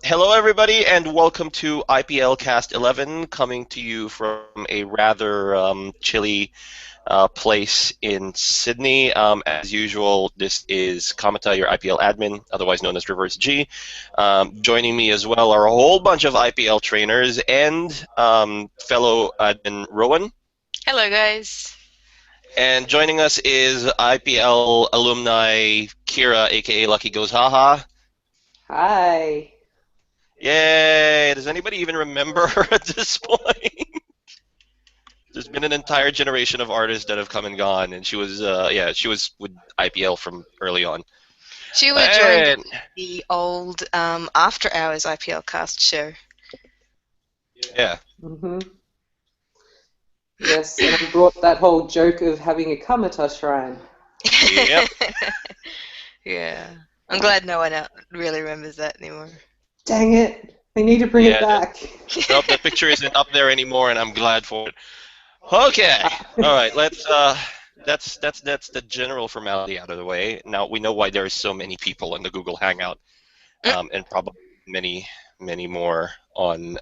Hello, everybody, and welcome to IPLcast 11, coming to you from a rather chilly place in Sydney. As usual, this is Kamata, your IPL admin, otherwise known as Reverse G. Joining me as well are a whole bunch of IPL trainers and fellow admin Rowan. Hello, guys. And joining us is IPL alumni Kira, aka Lucky Goes Haha. Hi. Yay! Does anybody even remember her at this point? There's been an entire generation of artists that have come and gone, and she was with IPL from early on. She would join the old After Hours IPL cast show. Yeah. Yes, and I brought that whole joke of having a Kamata shrine. Yep. Yeah. I'm glad no one really remembers that anymore. Dang it! They need to bring it back. Nope, that picture isn't up there anymore, and I'm glad for it. Okay. All right. Let's. That's the general formality out of the way. Now we know why there are so many people in the Google Hangout, and probably many more on.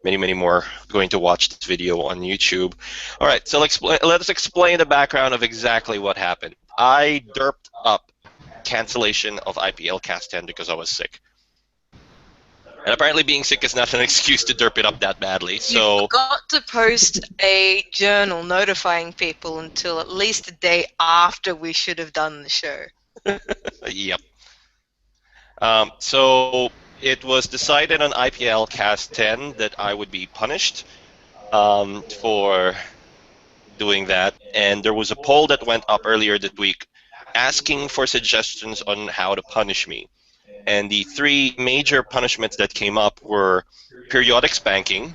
Many more going to watch this video on YouTube. All right, so let's explain the background of exactly what happened. I derped up cancellation of IPLcast 10 because I was sick. And apparently being sick is not an excuse to derp it up that badly, so... You forgot to post a journal notifying people until at least a day after we should have done the show. Yep. So it was decided on IPLcast 10 that I would be punished for doing that, and there was a poll that went up earlier this week asking for suggestions on how to punish me. And the three major punishments that came up were periodic spanking,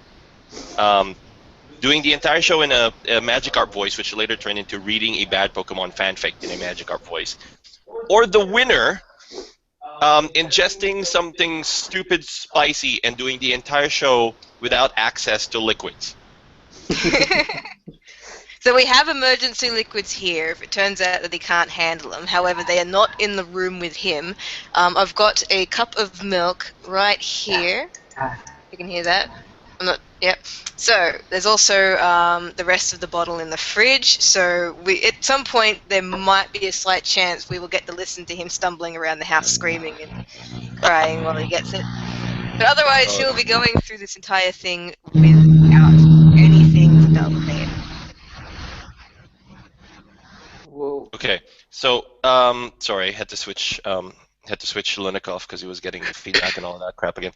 doing the entire show in a Magikarp voice, which later turned into reading a bad Pokemon fanfic in a Magikarp voice, or the winner ingesting something stupid spicy and doing the entire show without access to liquids. So we have emergency liquids here if it turns out that he can't handle them. However, they are not in the room with him. I've got a cup of milk right here. You can hear that? I'm not. Yep. So there's also the rest of the bottle in the fridge. So at some point there might be a slight chance we will get to listen to him stumbling around the house screaming and crying while he gets it. But otherwise, he'll be going through this entire thing without anything to dull him. Whoa. Okay, so sorry, had to switch Lunikov because he was getting feedback and all that crap again.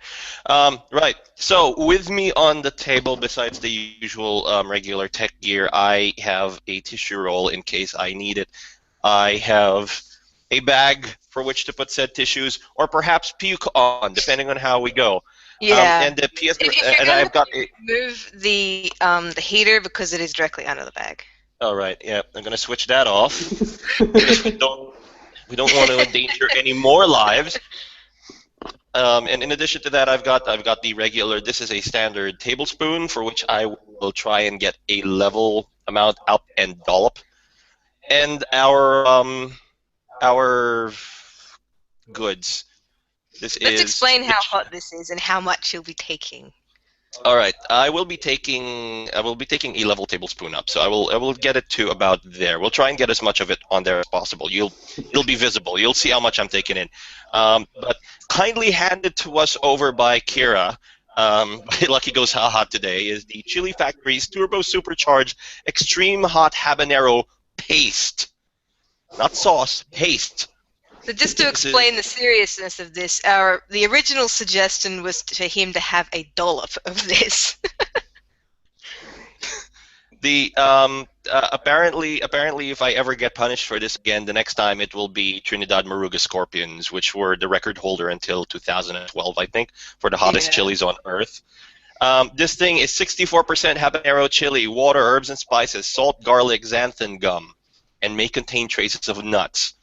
Right, so with me on the table, besides the usual regular tech gear, I have a tissue roll in case I need it. I have a bag for which to put said tissues, or perhaps puke on, depending on how we go. Yeah. And the PS, if and I've got move the heater because it is directly under the bag. All right, yeah, I'm gonna switch that off because we don't want to endanger any more lives. And in addition to that, I've got the regular. This is a standard tablespoon for which I will try and get a level amount up and dollop. And our goods. Let's explain how hot this is and how much you'll be taking. All right, I will be taking a level tablespoon up, so I will get it to about there. We'll try and get as much of it on there as possible. It'll be visible. You'll see how much I'm taking in. But kindly handed to us over by Kira, by Lucky Goes Haha today, is the Chili Factory's Turbo Supercharged Extreme Hot Habanero Paste. Not sauce, paste. So just to explain the seriousness of this, the original suggestion was for him to have a dollop of this. Apparently, if I ever get punished for this again, the next time it will be Trinidad Moruga Scorpions, which were the record holder until 2012, I think, for the hottest chilies on Earth. This thing is 64% habanero chili, water, herbs and spices, salt, garlic, xanthan gum, and may contain traces of nuts.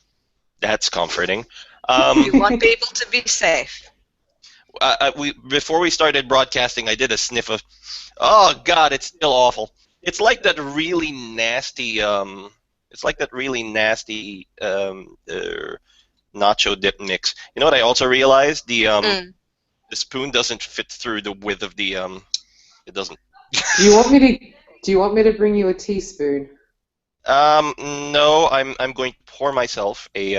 That's comforting. You want people to be safe. Before we started broadcasting, I did a sniff of. Oh God, it's still awful. It's like that really nasty. Nacho dip mix. You know what I also realized? The the spoon doesn't fit through the width of the It doesn't. Do you want me to bring you a teaspoon? No, I'm going to pour myself a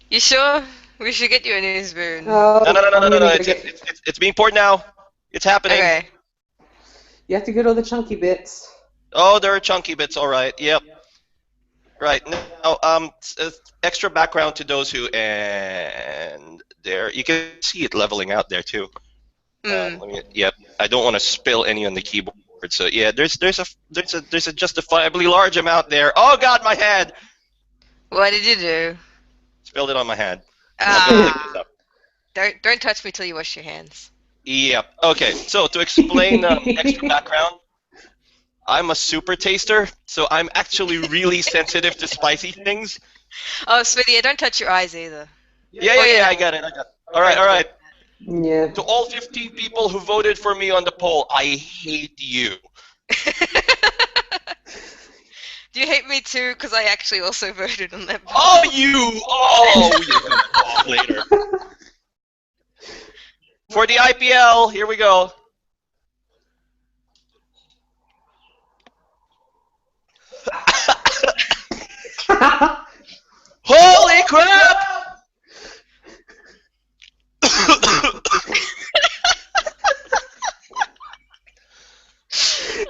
You sure? We should get you a new spoon. Oh, No, no, no, no, I'm no, no, gonna no. go get. It's being poured now. It's happening. Okay. You have to get all the chunky bits. Oh, there are chunky bits. All right. Yep. Right now, extra background to those who, and there you can see it leveling out there too. Yep. I don't want to spill any on the keyboard, so yeah. There's a justifiably large amount there. Oh God, my hand! What did you do? Spilled it on my hand. I'm gonna pick this up. Don't touch me till you wash your hands. Yep. Okay. So to explain extra background, I'm a super taster, so I'm actually really sensitive to spicy things. Oh, sweetie, don't touch your eyes either. Yeah, I got it. All right. Yeah. To all 15 people who voted for me on the poll, I hate you. Do you hate me too? Because I actually also voted on that poll. Oh, you! Oh, you're gonna talk later. For the IPL, here we go. Holy crap!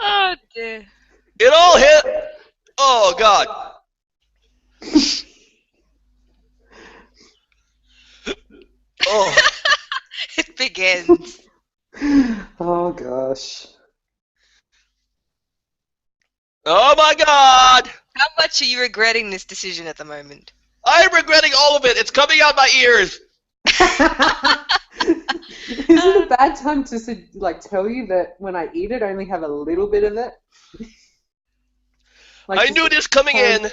Oh dear. It all hit. Oh God. Oh. It begins. Oh gosh. Oh my God. How much are you regretting this decision at the moment? I'm regretting all of it. It's coming out my ears. Is it a bad time to tell you that when I eat it, I only have a little bit of it? I knew this coming in.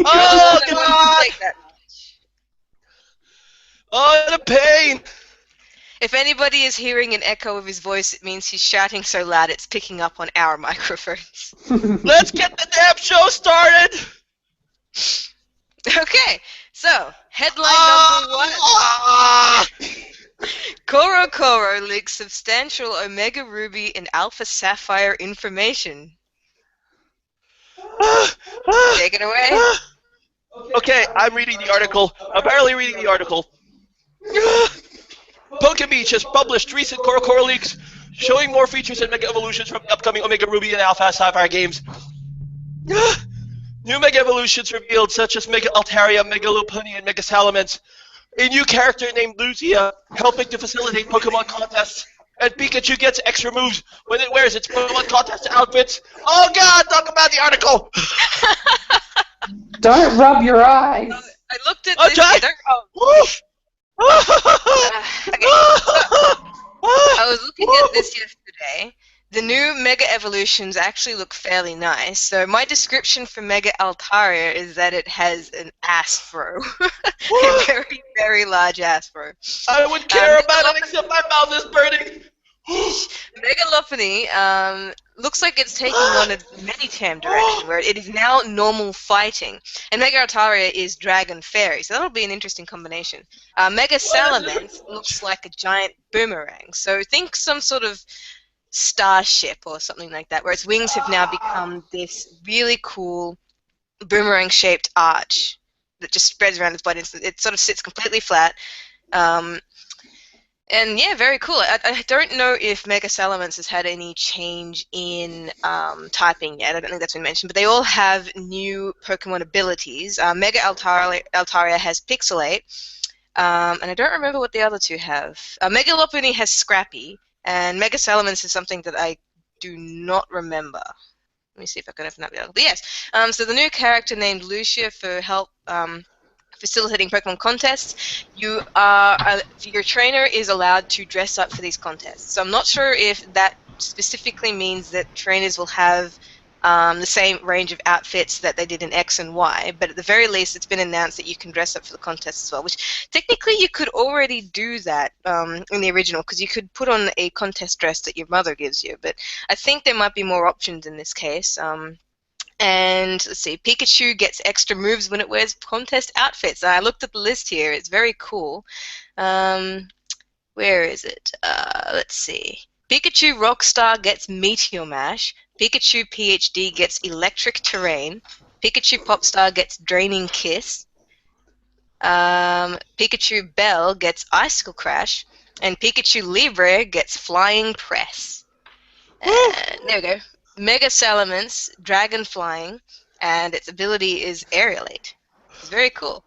Oh Oh God! God. Take that. Oh, the pain. If anybody is hearing an echo of his voice, it means he's shouting so loud it's picking up on our microphones. Let's get the damn show started. Okay, so headline number 1. CoroCoro leaks substantial Omega Ruby and Alpha Sapphire information. Take it away. Okay, I'm reading the article. I'm barely reading the article. PokeBeach has published recent CoroCoro leaks showing more features and Mega Evolutions from the upcoming Omega Ruby and Alpha Sapphire games. New Mega Evolutions revealed, such as Mega Altaria, Mega Lopunny, and Mega Salamence. A new character named Lucia, helping to facilitate Pokemon contests. And Pikachu gets extra moves when it wears its Pokemon contest outfits. Oh God, talk about the article! Don't rub your eyes. I looked at Okay. this. Woof. Okay, I was looking at this yesterday. The new Mega Evolutions actually look fairly nice. So my description for Mega Altaria is that it has an ass-fro. A very, very large ass-fro. I would care about it except my mouth is burning. Mega Lopunny looks like it's taking on a Medicham direction, where it is now normal fighting. And Mega Altaria is Dragon Fairy, so that'll be an interesting combination. Mega Salamence looks like a giant boomerang. So think some sort of starship or something like that, where its wings have now become this really cool boomerang-shaped arch that just spreads around its body. It sort of sits completely flat. And yeah, very cool. I don't know if Mega Salamence has had any change in typing yet. I don't think that's been mentioned, but they all have new Pokemon abilities. Mega Altaria has Pixelate, and I don't remember what the other two have. Mega Lopunny has Scrappy, and Mega Salamence is something that I do not remember. Let me see if I can open up the other. But yes, so the new character named Lucia for help facilitating Pokemon contests. Your trainer is allowed to dress up for these contests. So I'm not sure if that specifically means that trainers will have the same range of outfits that they did in X and Y, but at the very least it's been announced that you can dress up for the contest as well, which technically you could already do that in the original, because you could put on a contest dress that your mother gives you, but I think there might be more options in this case. And let's see, Pikachu gets extra moves when it wears contest outfits. I looked at the list here. It's very cool. Where Where is it? Let's see. Pikachu Rockstar gets Meteor Mash. Pikachu PhD gets Electric Terrain. Pikachu Popstar gets Draining Kiss. Pikachu Bell gets Icicle Crash. And Pikachu Libre gets Flying Press. There we go. Mega Salamence, Dragon Flying, and its ability is Aerialate. It's very cool.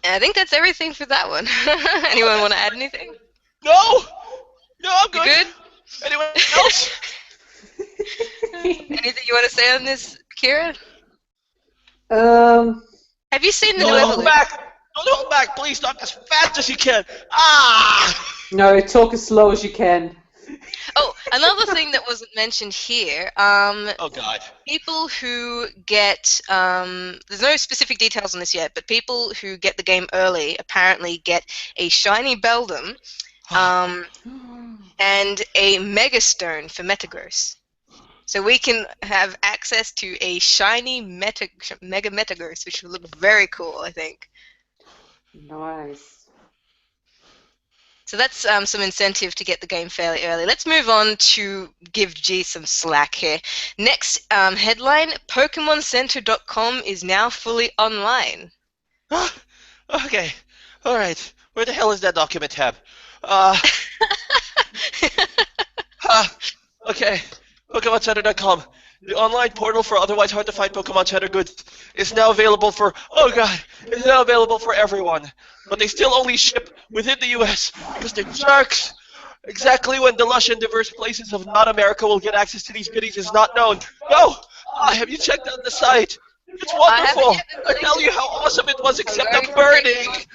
And I think that's everything for that one. Anyone want to add anything? No! No, I'm good. You good? Anyone else? Anything you want to say on this, Kira? Have you seen the new Don't hold evolution? back! Don't hold back! Please talk as fast as you can! Ah! No, talk as slow as you can. Oh, another thing that wasn't mentioned here. Oh God. People who get there's no specific details on this yet, but people who get the game early apparently get a shiny Beldum, and a Mega Stone for Metagross. So we can have access to a shiny Mega Metagross, which will look very cool, I think. Nice. So that's some incentive to get the game fairly early. Let's move on to give G some slack here. Next headline, PokemonCenter.com is now fully online. Okay. Alright. Where the hell is that document tab? Okay. PokemonCenter.com. The online portal for otherwise hard to find Pokemon Center goods is now available for, it's now available for everyone. But they still only ship within the US because they're jerks. Exactly when the lush and diverse places of not America will get access to these goodies is not known. No! Have you checked out the site? It's wonderful! I tell you how awesome it was, except the burning!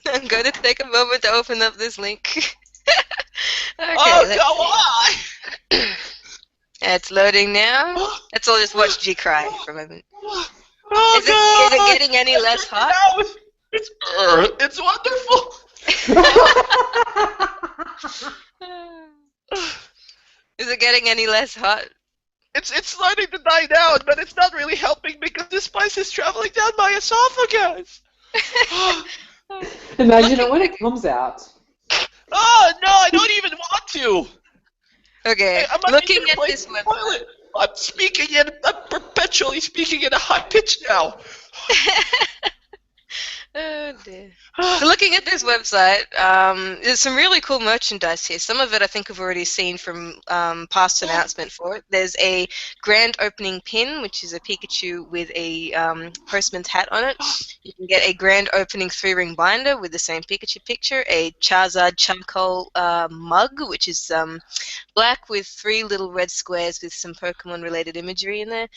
I'm going to take a moment to open up this link. Okay, why? It's loading now. Let's all just watch G cry for a moment. Oh, Is it getting any less hot? It's wonderful! Is it getting any less hot? It's starting to die down, but it's not really helping because the spice is traveling down my esophagus. Imagine it when it comes out. Oh no, I don't even want to. Okay, Hey, I'm not looking even at playing this the website. toilet. I'm perpetually speaking in a high pitch now. Oh dear. So looking at this website, there's some really cool merchandise here. Some of it I think I've already seen from past announcement for it. There's a grand opening pin, which is a Pikachu with a postman's hat on it. You can get a grand opening 3-ring binder with the same Pikachu picture, a Charizard charcoal mug, which is black with 3 little red squares with some Pokemon-related imagery in there.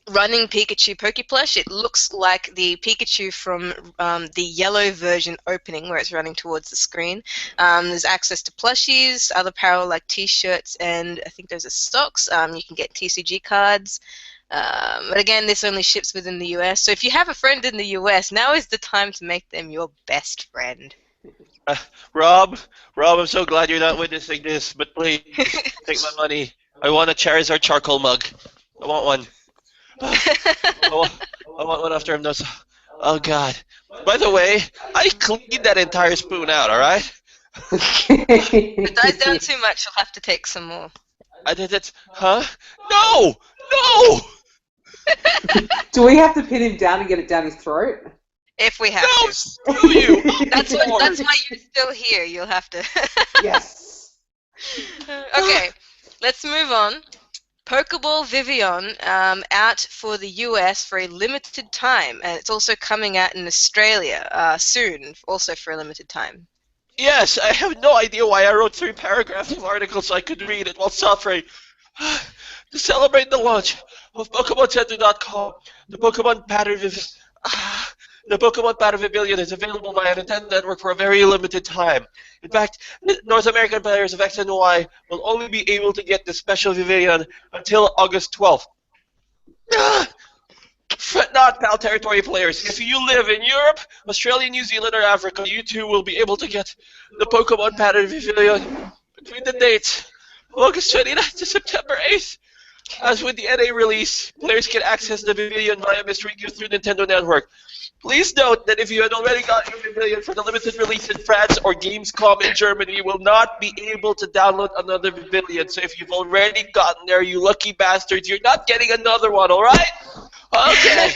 Running Pikachu Pokeplush. It looks like the Pikachu from the yellow version opening where it's running towards the screen. There's access to plushies, other apparel like t-shirts, and I think those are stocks. You can get TCG cards. But again, this only ships within the US. So if you have a friend in the US, now is the time to make them your best friend. Rob, I'm so glad you're not witnessing this, but please, take my money. I want a Charizard charcoal mug. I want one. I want one after I'm done. Oh God! By the way, I cleaned that entire spoon out. All right. If it dies down too much, you'll have to take some more. I did it. Huh? No! No! Do we have to pin him down and get it down his throat? If we have No! to. Screw you! That's why you're still here. You'll have to. Yes. Okay, let's move on. PokeBall Vivillon out for the US for a limited time, and it's also coming out in Australia soon, also for a limited time. Yes, I have no idea why I wrote 3 paragraphs of articles so I could read it while suffering. To celebrate the launch of PokemonCenter.com, the Pokemon Pattern Vivillon is available via Nintendo Network for a very limited time. In fact, North American players of X and Y will only be able to get the special Vivillon until August 12th. Fret not, PAL territory players. If you live in Europe, Australia, New Zealand, or Africa, you too will be able to get the Pokemon Pattern Vivillon between the dates of August 29th to September 8th. As with the NA release, players can access the Vivillon via mystery gift through Nintendo Network. Please note that if you had already gotten your Vivillon for the limited release in France or Gamescom in Germany, you will not be able to download another Vivillon. So if you've already gotten there, you lucky bastards, you're not getting another one, alright? Okay.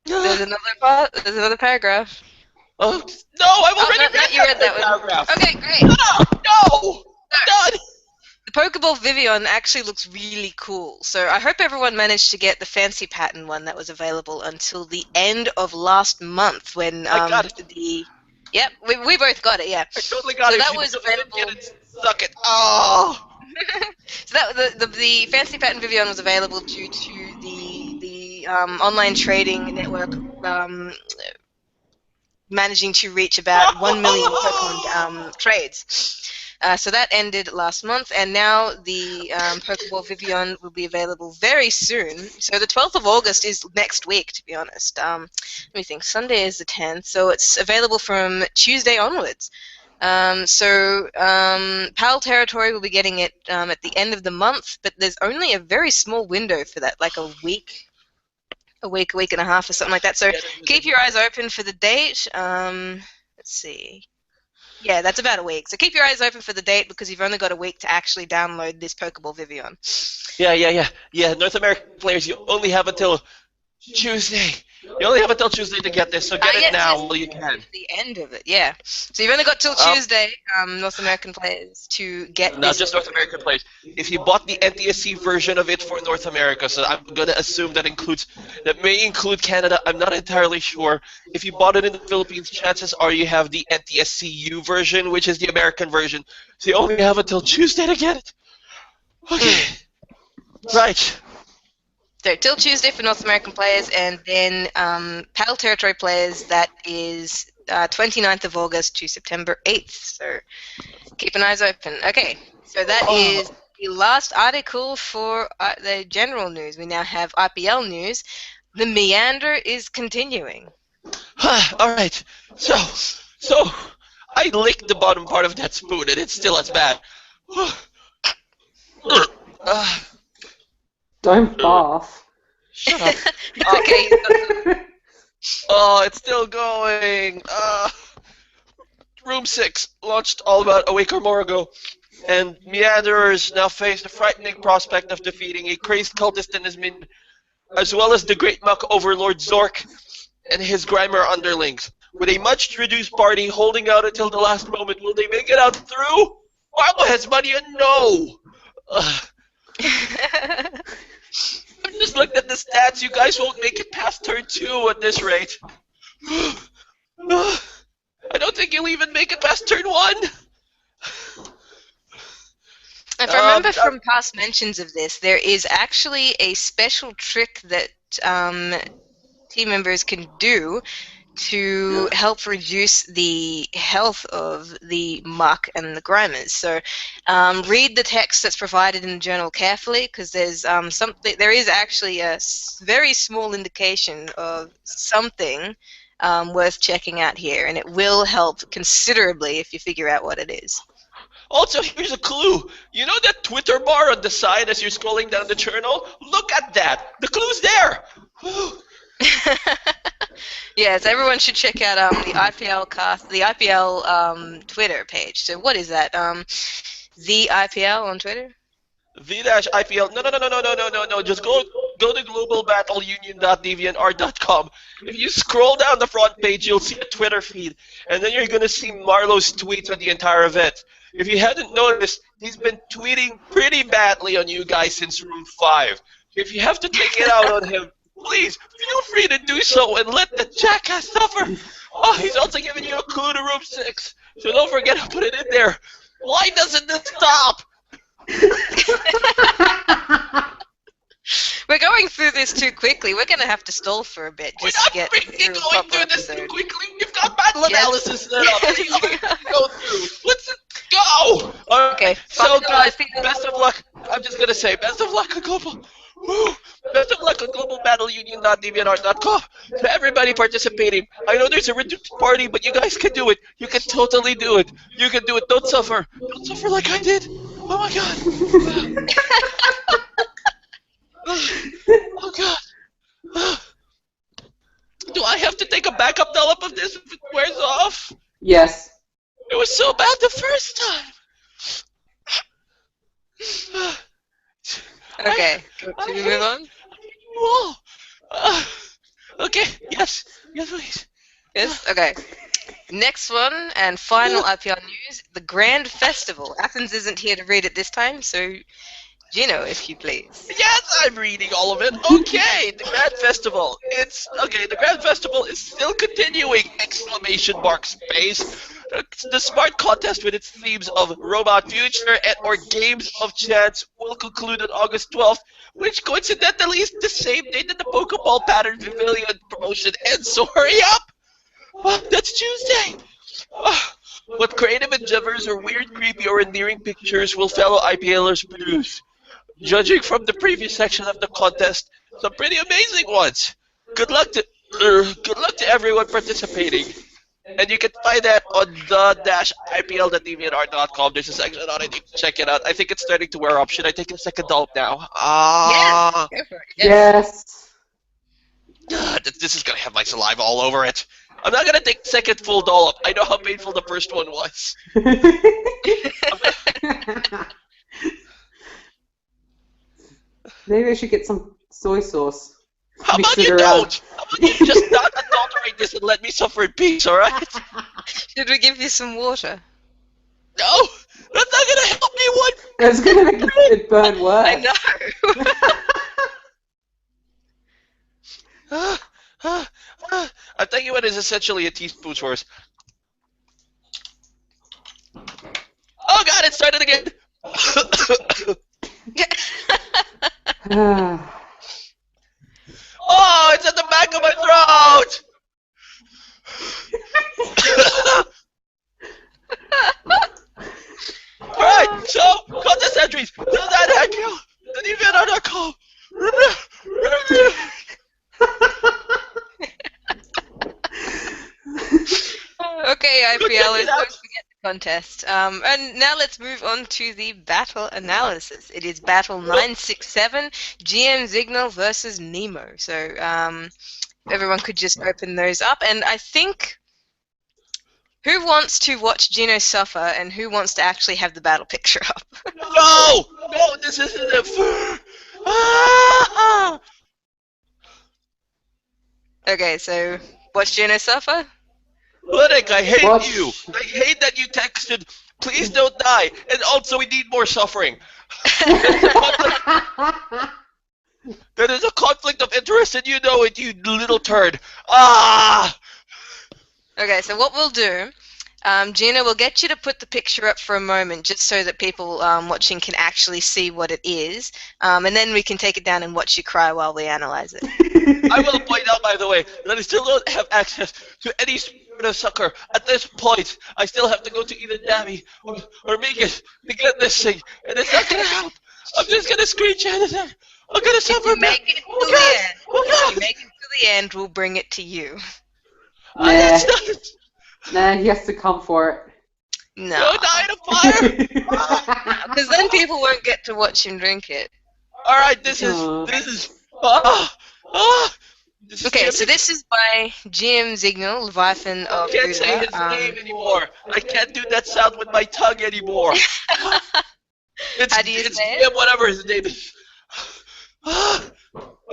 There's another paragraph. Oh, no, I've already read you read that one. paragraph. Okay, great. No! Done! The PokeBall Vivillon actually looks really cool. So I hope everyone managed to get the fancy pattern one that was available until the end of last month when I got it. Yep, we both got it, yeah. I totally got So it. that If was you didn't available. get it, suck it. Oh! So that the fancy pattern Vivillon was available due to the online trading network managing to reach about 1 million Pokemon trades. So that ended last month, and now the PokeBall Vivillon will be available very soon. So the 12th of August is next week, to be honest. Let me think. Sunday is the 10th, so it's available from Tuesday onwards. PAL Territory will be getting it at the end of the month, but there's only a very small window for that, like a week and a half or something like that. So keep your eyes open for the date. Let's see. Yeah, that's about a week. So keep your eyes open for the date because you've only got a week to actually download this PokeBall Vivillon. Yeah. North American players, you only have until Tuesday. You only have until Tuesday to get this, so get it now while you can. The end of it, yeah. So you've only got till Tuesday, North American players, to get this. Not just North American players. If you bought the NTSC version of it for North America, so I'm going to assume that may include Canada. I'm not entirely sure. If you bought it in the Philippines, chances are you have the NTSCU version, which is the American version. So you only have until Tuesday to get it. Okay. Right. So till Tuesday for North American players, and then PAL Territory players, that is 29th of August to September 8th. So keep an eyes open. Okay, so that is the last article for the general news. We now have IPL news. The Meander is continuing. All right. So I licked the bottom part of that spoon, and it's still as bad. Don't barf. Shut up. It's okay. Oh, it's still going. Room 6 launched all about a week or more ago, and Meanderers now face the frightening prospect of defeating a crazed cultist in his minion, as well as the great muck overlord Zork and his Grimer underlings. With a much reduced party holding out until the last moment, will they make it out through? Marlo has money and no! I've just looked at the stats. You guys won't make it past turn 2 at this rate. I don't think you'll even make it past turn 1. If I remember from past mentions of this, there is actually a special trick that team members can do to help reduce the health of the muck and the Grimers. So read the text that's provided in the journal carefully, because there's there is actually a very small indication of something worth checking out here, and it will help considerably if you figure out what it is. Also, here's a clue. You know that Twitter bar on the side as you're scrolling down the journal? Look at that. The clue's there. Yes, everyone should check out the IPL Twitter page. So what is that? The IPL on Twitter? V-IPL. No. Just go to globalbattleunion.deviantart.com. If you scroll down the front page, you'll see a Twitter feed, and then you're gonna see Marlo's tweets on the entire event. If you hadn't noticed, he's been tweeting pretty badly on you guys since Room 5. If you have to take it out on him, please feel free to do so and let the jackass suffer. Oh, he's also giving you a clue to Room 6, so don't forget to put it in there. Why doesn't this stop? We're going through this too quickly. We're going to have to stall for a bit just to get through the going proper through this episode. too quickly. We've got battle analysis set up. There's other things to go through. Let's go. Okay. So guys, best of luck. I'm just gonna say, best of luck on global. Woo! Best of luck on globalbattleunion.deviantart.com. To everybody participating, I know there's a reduced party, but you guys can do it. You can totally do it. You can do it. Don't suffer. Don't suffer like I did. Oh my god! Oh god! Do I have to take a backup dollop of this if it wears off? Yes. It was so bad the first time! Okay, should we move on? Whoa! Okay, yes, please. Yes. Okay. Next one and final IPL news: the Grand Festival. Athens isn't here to read it this time, so Gino, if you please. Yes, I'm reading all of it. Okay, the Grand Festival. The Grand Festival is still continuing! Exclamation mark space. The smart contest with its themes of robot future or games of chance will conclude on August 12th, which coincidentally is the same date that the PokeBall Pattern Vivillon promotion ends. So hurry up! That's Tuesday. What creative endeavors or weird, creepy, or endearing pictures will fellow IPLers produce? Judging from the previous section of the contest, some pretty amazing ones. Good luck to everyone participating. And you can find that on the-ipl.deviantart.com. There's a section on it. You can check it out. I think it's starting to wear off. Should I take a second dollop now? Yes. Go for it. Yes. This is gonna have my saliva all over it. I'm not gonna take the second full dollop. I know how painful the first one was. Maybe I should get some soy sauce. How Mix about it you around. don't? How about you just not adulterate this and let me suffer in peace, alright? Should we give you some water? No! That's not gonna help me one! It's gonna make it burn worse. I know. I'm thinking what is essentially a teaspoon's worth. Oh god, it started again! Oh, it's at the back of my throat! Alright, so, contest entries! .com. Okay, IPL is going to get the contest. And now let's move on to the battle analysis. It is battle 967, GM Signal versus Nemo. So everyone could just open those up. And I think, who wants to watch Gino suffer and who wants to actually have the battle picture up? No! No, this isn't it. Okay, so watch Gino suffer? Linux, I hate What? you. I hate that you texted, please don't die, and also we need more suffering. There is a conflict of interest and you know it, you little turd. Ah! Okay, so what we'll do, Gina, we'll get you to put the picture up for a moment just so that people watching can actually see what it is, and then we can take it down and watch you cry while we analyze it. I will point out, by the way, that I still don't have access to any sort of succor. At this point, I still have to go to either Dabby or Megan to get this thing, and it's not going to help. I'm just going to screenshot it. I'm going to suffer. If you make it to the end, if you make it to the end, we'll bring it to you. That's not... Nah, he has to come for it. No, Don't die in a fire! because then people won't get to watch him drink it. Alright, this is... Okay, so this is by GM Signal, Leviathan I of can't say his Buddha. name anymore. I can't do that sound with my tongue anymore. How do you it's say it? whatever his name is.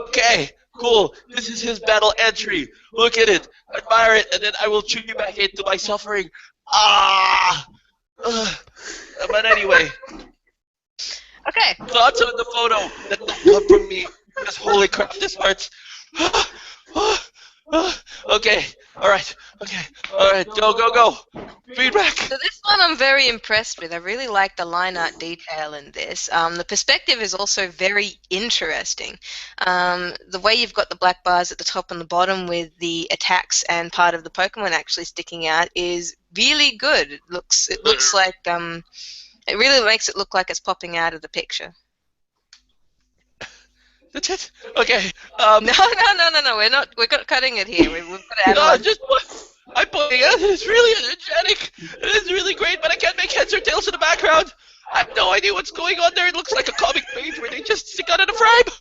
Okay, cool. This is his battle entry. Look at it, admire it, and then I will chew you back into my suffering. But anyway, Okay. thoughts on the photo that come from me. Because holy crap, this hurts. Okay, alright, go. Feedback. So this one I'm very impressed with. I really like the line art detail in this. The perspective is also very interesting. The way you've got the black bars at the top and the bottom with the attacks and part of the Pokemon actually sticking out is really good. It looks like it really makes it look like it's popping out of the picture. That's it? Okay. No. We're not cutting it here. We've got to analyze. I'm pointing out it's really energetic. It is really great, but I can't make heads or tails in the background. I have no idea what's going on there. It looks like a comic page where they just stick out of the frame.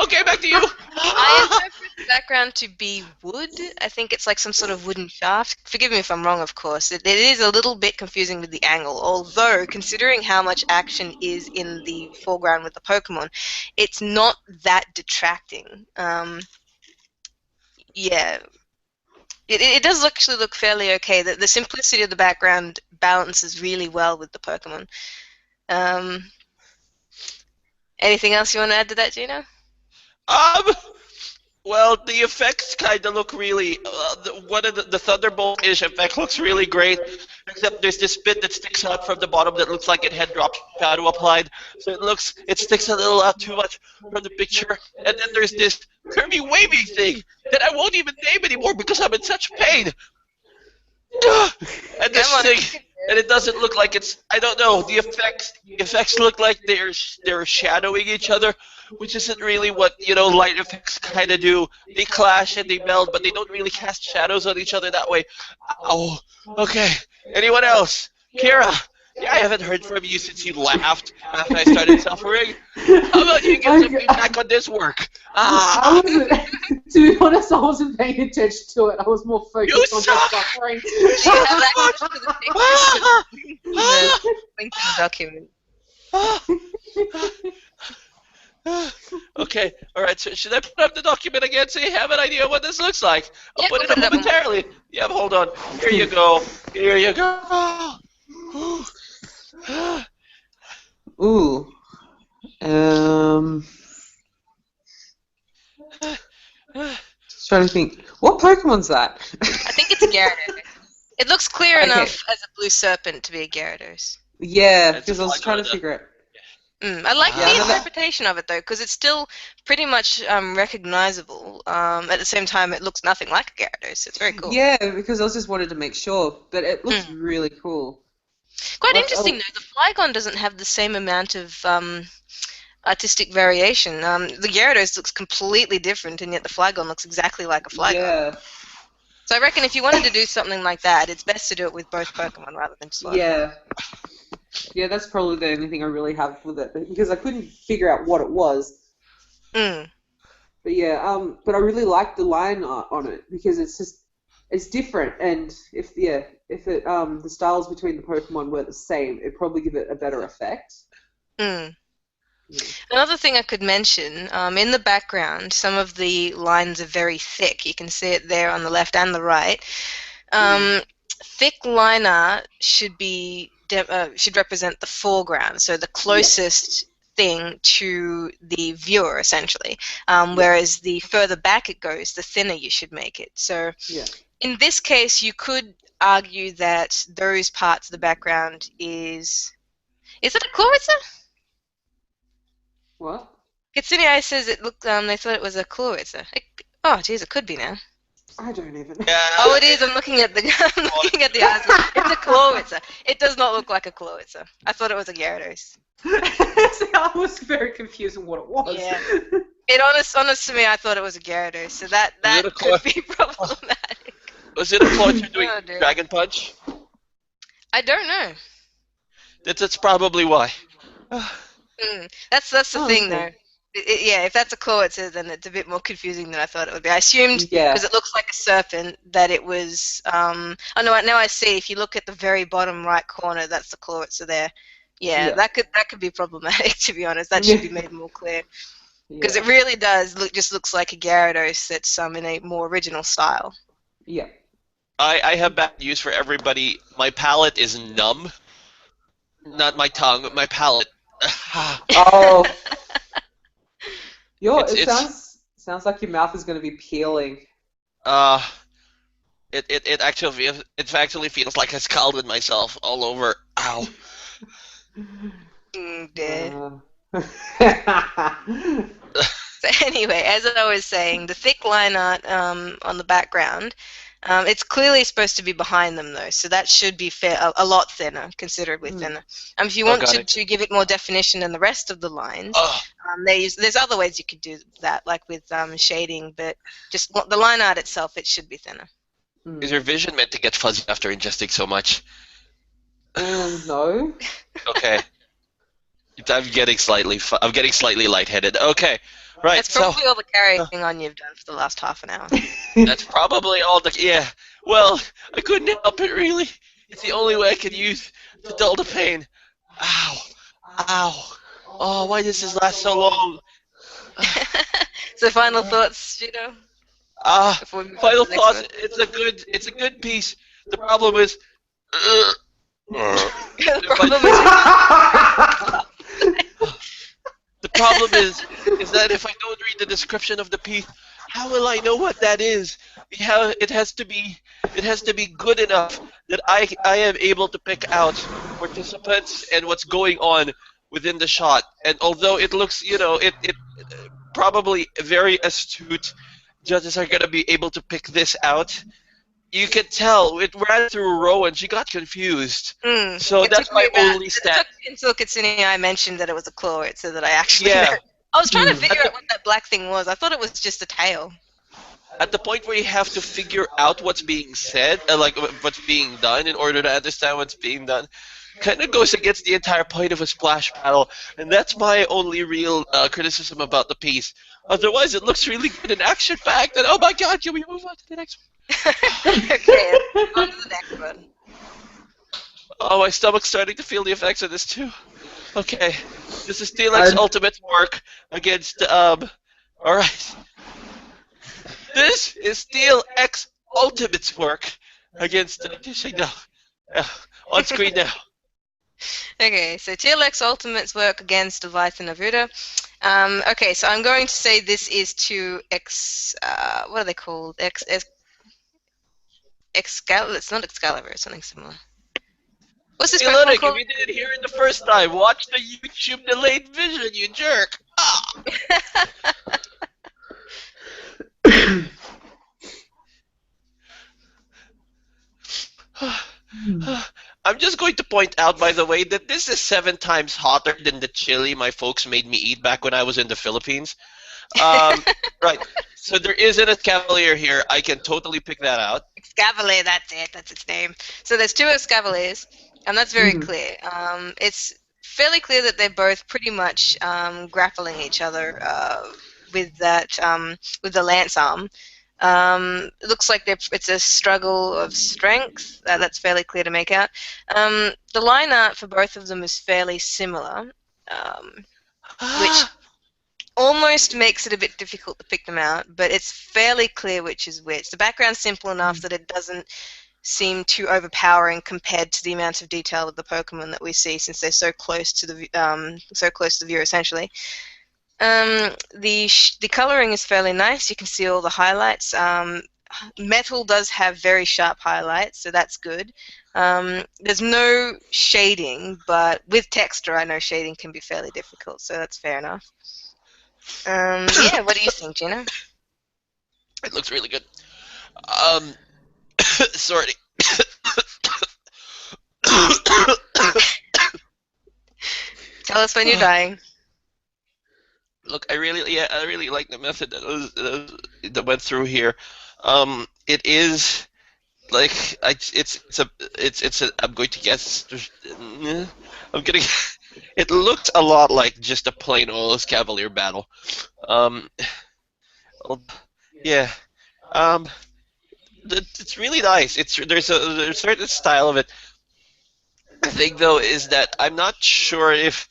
Okay, back to you. I interpret the background to be wood. I think it's like some sort of wooden shaft. Forgive me if I'm wrong, of course. It is a little bit confusing with the angle, although considering how much action is in the foreground with the Pokemon, it's not that detracting. Yeah, it does actually look fairly okay. The simplicity of the background balances really well with the Pokemon. Anything else you want to add to that, Gino? Well, the effects kind of look really. One of the Thunderbolt-ish effect looks really great, except there's this bit that sticks out from the bottom that looks like it had drop shadow applied. So it sticks a little out too much from the picture. And then there's this Kirby wavy thing that I won't even name anymore because I'm in such pain. And this thing, and it doesn't look like it's. I don't know. The effects look like they're shadowing each other, which isn't really what light effects kind of do. They clash and they meld, but they don't really cast shadows on each other that way. Oh, okay. Anyone else? Kira. Yeah, I haven't heard from you since you laughed after I started suffering. How about you get some feedback on this work? I wasn't, to be honest, I wasn't paying attention to it. I was more focused on the suffering. You have access to the pictures the link in the document. Okay, alright, so should I put up the document again so you have an idea what this looks like? I'll put it up momentarily. Yeah, hold on. Here you go. Here you go. Ooh. Just trying to think. What Pokemon's that? I think it's a Gyarados. It looks clear enough as a blue serpent to be a Gyarados. Yeah, because I was trying to figure it. I like the interpretation of it though, because it's still pretty much recognizable. At the same time, it looks nothing like a Gyarados. It's very cool. Yeah, because I was just wanted to make sure, but it looks really cool. Quite interesting though. The Flygon doesn't have the same amount of artistic variation. The Gyarados looks completely different, and yet the Flygon looks exactly like a Flygon. Yeah. So I reckon if you wanted to do something like that, it's best to do it with both Pokemon rather than just one. Yeah. Yeah, that's probably the only thing I really have with it, because I couldn't figure out what it was. But yeah, but I really like the line art on it, because it's different, and if the styles between the Pokemon were the same, it'd probably give it a better effect. Yeah. Another thing I could mention, in the background, some of the lines are very thick. You can see it there on the left and the right. Thick line art should represent the foreground, so the closest thing to the viewer, essentially. Whereas the further back it goes, the thinner you should make it. So in this case, you could argue that those parts of the background is it a Chloritza? What? Kitsune Eye says it looked. They thought it was a Chloritza. Oh, geez, it could be now. I don't even. Oh, it is. I'm looking at the eyes. It's a Chloritza. It does not look like a Chloritza. I thought it was a Gyarados. I was very confused on what it was. Yeah. Honest to me, I thought it was a Gyarados. So that could be problematic. Was it a Chloritza doing Dragon Punch? I don't know. That's probably why. That's the thing, though. If that's a Chloritza, then it's a bit more confusing than I thought it would be. I assumed, because it looks like a serpent, that it was... oh, no, now I see. If you look at the very bottom right corner, that's the Chloritza there. Yeah, that could be problematic, to be honest. That should be made more clear. Because it really does just looks like a Gyarados that's in a more original style. Yeah. I have bad news for everybody. My palate is numb. Not my tongue, but my palate. Oh. Sounds like your mouth is going to be peeling. It actually feels like I scalded myself all over. Ow. So anyway, as I was saying, the thick line art on the background, it's clearly supposed to be behind them though, so that should be a lot thinner, considerably thinner. If you want to give it more definition than the rest of the lines, there's other ways you could do that, like with shading, but just the line art itself, it should be thinner. Is your vision meant to get fuzzy after ingesting so much? No. Okay. I'm getting slightly lightheaded. Okay, right. That's So probably all the carrying on you've done for the last half an hour. that's probably all the yeah. Well, I couldn't help it really. It's the only way I could use to dull the pain. Ow, ow. Oh, why does this last so long? So final thoughts, Gino, Ah, before we move on to final the next thoughts. one? It's a good piece. The problem is, The but the problem is that if I don't read the description of the piece, how will I know what that is? It has to be good enough that I am able to pick out participants and what's going on within the shot. And although it looks, it probably very astute judges are gonna be able to pick this out. You can tell it ran through a row and she got confused. So that's my only stat. It took until Katsuni I mentioned that it was a claw, so that I actually Yeah. I was trying to figure out what that black thing was. I thought it was just a tail. At the point where you have to figure out what's being said, like what's being done, in order to understand what's being done, kind of goes against the entire point of a splash battle, and that's my only real criticism about the piece. Otherwise, it looks really good and action-packed, and oh my god, can we move on to the next one? Okay, on to the next one. Oh, my stomach's starting to feel the effects of this too. Okay, this is Steelix Ultimate's work against, alright. This is Steel X Ultimate's work against, on screen now. Okay, so TLX Ultimate's work against Leviathan of Uda. Okay, so I'm going to say this is to what are they called? Excalibur. It's not Excalibur, it's something similar. What's this Pokemon Look, called? if you didn't hear it the first time, watch the YouTube delayed vision, you jerk! Ah! I'm just going to point out, by the way, that this is 7 times hotter than the chili my folks made me eat back when I was in the Philippines. Right. So there isn't a Cavalier here. I can totally pick that out. Excavalier, that's it. That's its name. So there's 2 Excavaliers, and that's very clear. It's fairly clear that they're both pretty much grappling each other with that with the lance arm. It looks like it's a struggle of strength. That's fairly clear to make out. The line art for both of them is fairly similar, which almost makes it a bit difficult to pick them out, but it's fairly clear which is which. The background's simple enough that it doesn't seem too overpowering compared to the amount of detail of the Pokemon that we see, since they're so close to the viewer essentially. The coloring is fairly nice. You can see all the highlights. Metal does have very sharp highlights, so that's good. There's no shading, but with texture, I know shading can be fairly difficult, so that's fair enough. Yeah, what do you think, Gino? It looks really good. Sorry. Tell us when you're dying. Look, I really like the method that went through here. It is like I'm going to guess. It looks a lot like just a plain old Cavalier battle. Yeah. It's really nice. There's a certain style of it. The thing though is that I'm not sure if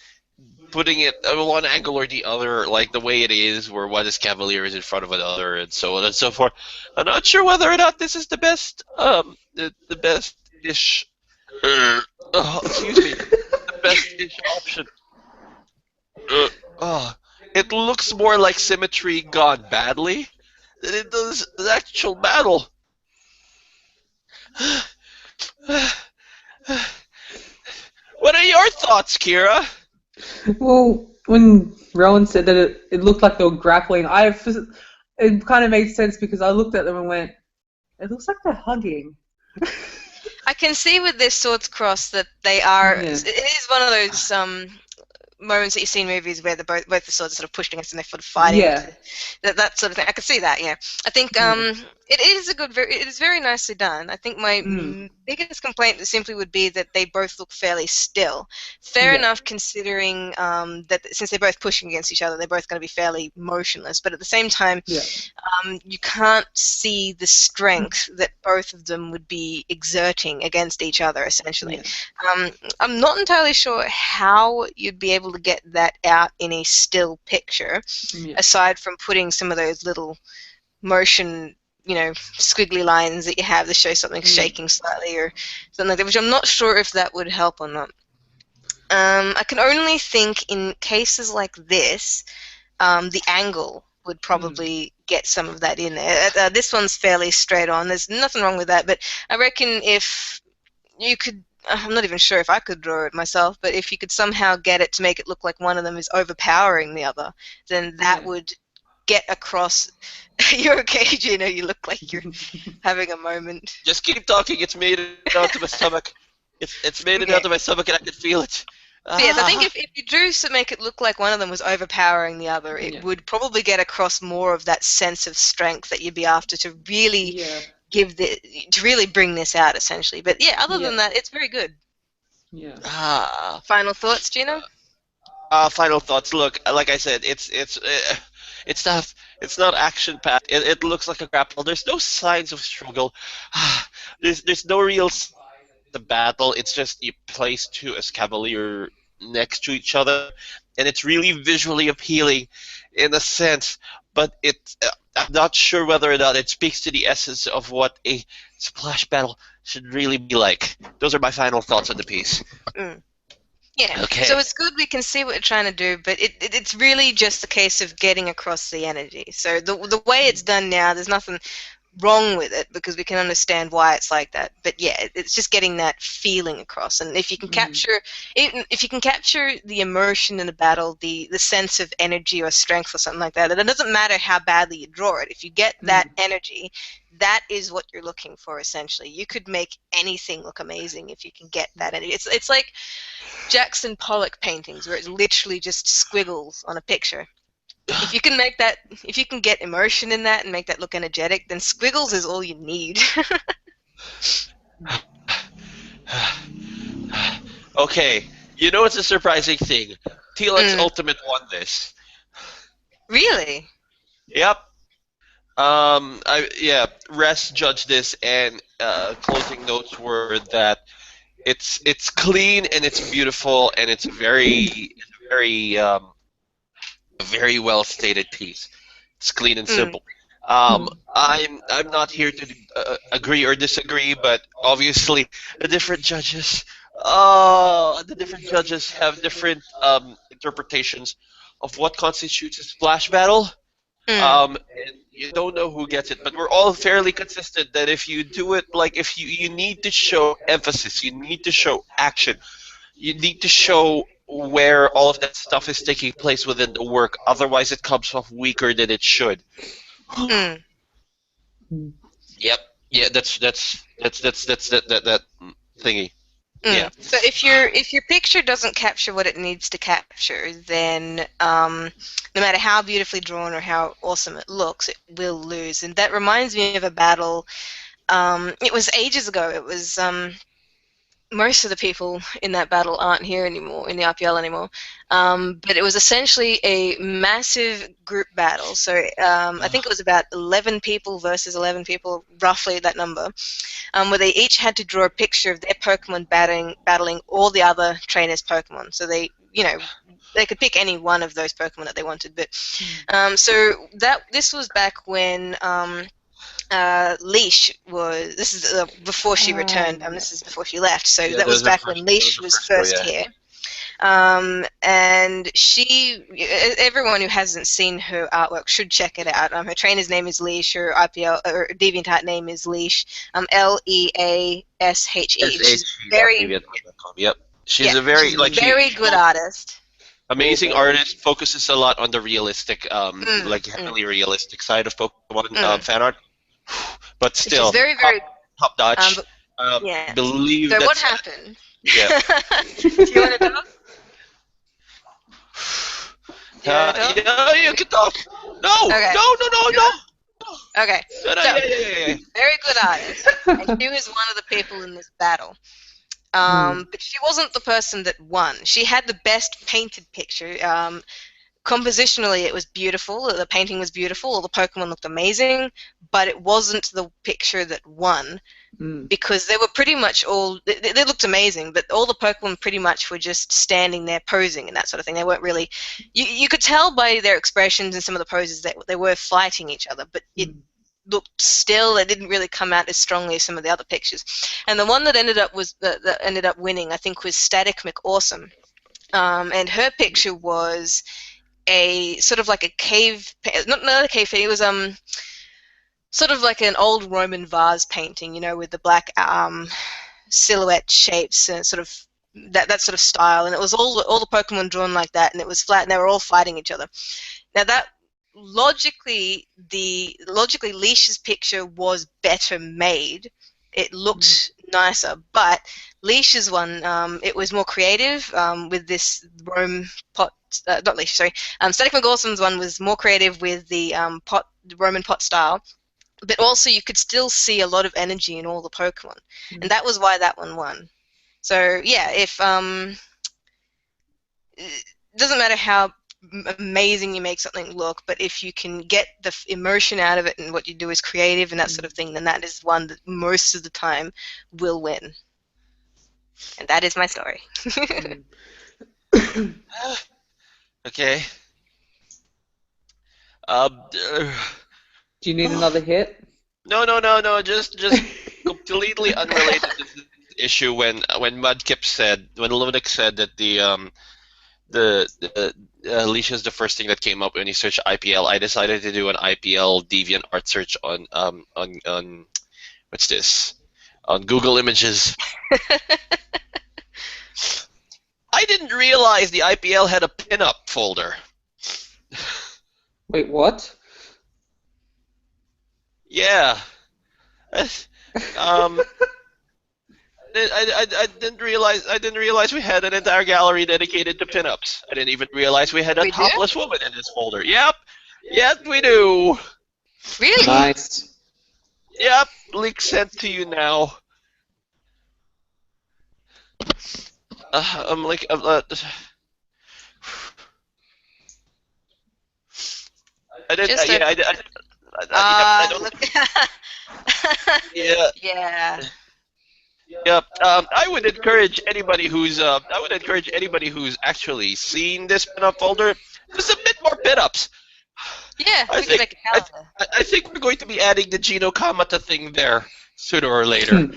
putting it one angle or the other, like the way it is, where one is Cavalier is in front of another, and so on and so forth. I'm not sure whether or not this is the best, the best-ish. Excuse me, the best-ish option. It looks more like Symmetry gone badly than it does the actual battle. What are your thoughts, Kira? Well, when Rowan said that it looked like they were grappling, it kind of made sense because I looked at them and went, it looks like they're hugging. I can see with their swords crossed that they are. Yeah. It is one of those moments that you see in movies where both the swords are sort of pushed against and they're sort of fighting. Yeah. That sort of thing. I can see that. Yeah. I think It is it is very nicely done. I think my biggest complaint simply would be that they both look fairly still. Fair enough, considering that since they're both pushing against each other, they're both going to be fairly motionless. But at the same time, you can't see the strength that both of them would be exerting against each other, essentially. I'm not entirely sure how you'd be able to get that out in a still picture, aside from putting some of those little motion, squiggly lines that you have that show something shaking slightly or something like that, which I'm not sure if that would help or not. I can only think in cases like this, the angle would probably get some of that in there. This one's fairly straight on. There's nothing wrong with that, but I reckon if you could, I'm not even sure if I could draw it myself, but if you could somehow get it to make it look like one of them is overpowering the other, then that would get across. You're okay, Gino. You look like you're having a moment. Just keep talking. It's made it out of my stomach. It's made it out of my stomach, and I can feel it. Yes, I think if you drew to make it look like one of them was overpowering the other, it would probably get across more of that sense of strength that you'd be after to really to really bring this out, essentially. But other than that, it's very good. Final thoughts, Gino? Final thoughts. Look, like I said, it's not action packed. It looks like a grapple. There's no signs of struggle. There's no real the battle. It's just you place two Escavalier next to each other, and it's really visually appealing in a sense. But I'm not sure whether or not it speaks to the essence of what a splash battle should really be like. Those are my final thoughts on the piece. Yeah. Okay. So it's good we can see what you're trying to do, but it's really just a case of getting across the energy. So the way it's done now, there's nothing wrong with it because we can understand why it's like that. But it's just getting that feeling across. And if you can capture the emotion in the battle, the sense of energy or strength or something like that, it doesn't matter how badly you draw it. If you get that energy, that is what you're looking for, essentially. You could make anything look amazing if you can get that energy. It's like Jackson Pollock paintings where it's literally just squiggles on a picture. If you can make that, if you can get immersion in that and make that look energetic, then squiggles is all you need. Okay, it's a surprising thing. TLX Ultimate won this. Really? Yep. Rest judged this, and closing notes were that it's clean and it's beautiful and it's a very well stated piece. It's clean and simple. I'm not here to agree or disagree, but obviously the different judges have different interpretations of what constitutes a splash battle. And you don't know who gets it, but we're all fairly consistent that if you do it, like if you need to show emphasis, you need to show action, you need to show where all of that stuff is taking place within the work. Otherwise, it comes off weaker than it should. Yep. Yeah. That's that thingy. Yeah. So if your picture doesn't capture what it needs to capture, then no matter how beautifully drawn or how awesome it looks, it will lose. And that reminds me of a battle. It was ages ago. It was most of the people in that battle aren't here anymore in the IPL anymore. But it was essentially a massive group battle. So I think it was about 11 people versus 11 people, roughly that number, where they each had to draw a picture of their Pokemon battling all the other trainers' Pokemon. So they could pick any one of those Pokemon that they wanted. But so this was back when Leash was. This is before she returned. This is before she left. So that was back when Leash was first here. And everyone who hasn't seen her artwork should check it out. Her trainer's name is Leash. Her IPL or DeviantArt name is Leash. Leashe. She's very. Yep. She's a very very good artist. Amazing artist. Focuses a lot on the realistic, heavily realistic side of Pokemon fan art. But still, she's very, very top notch. Believe. So what happened? Yeah. Do you want to talk? You can talk. No. Okay. No. Okay, No, no, so yeah. very good artist, and she was one of the people in this battle. But she wasn't the person that won. She had the best painted picture. Compositionally, it was beautiful. The painting was beautiful. All the Pokemon looked amazing, but it wasn't the picture that won because they were pretty much all. They looked amazing, but all the Pokemon pretty much were just standing there posing and that sort of thing. They weren't really. You could tell by their expressions and some of the poses that they were fighting each other, but it looked still. It didn't really come out as strongly as some of the other pictures. And the one that ended up winning, I think, was Static McAwesome, and her picture was a sort of like a cave, not a cave painting. It was sort of like an old Roman vase painting, with the black silhouette shapes and sort of that sort of style. And it was all the Pokemon drawn like that, and it was flat, and they were all fighting each other. Now that logically Leash's picture was better made. It looked nicer, but Leash's one, it was more creative with this Rome pot. Not Leash, sorry. Static McAwesome's one was more creative with the Roman pot style, but also you could still see a lot of energy in all the Pokemon, and that was why that one won. So yeah, if it doesn't matter how amazing you make something look, but if you can get the emotion out of it and what you do is creative and that sort of thing, then that is one that most of the time will win. And that is my story. Okay. Do you need another hit? No. Just completely unrelated to this issue. When Mudkip said, when Luminix said that the Leash is the first thing that came up when you search IPL, I decided to do an IPL Deviant art search on what's this? On Google Images. I didn't realize the IPL had a pinup folder. Wait, what? Yeah. I didn't realize we had an entire gallery dedicated to pinups. I didn't even realize we had a topless woman in this folder. Yep. Yes, we do. Really? Nice. Yep. Link sent to you now. I'm like, I didn't. I don't. Look. Yeah. Yeah. Yep. I would encourage anybody who's actually seen this pinup folder to submit more pinups. Yeah. I think we're going to be adding the Geno Kamata thing there sooner or later.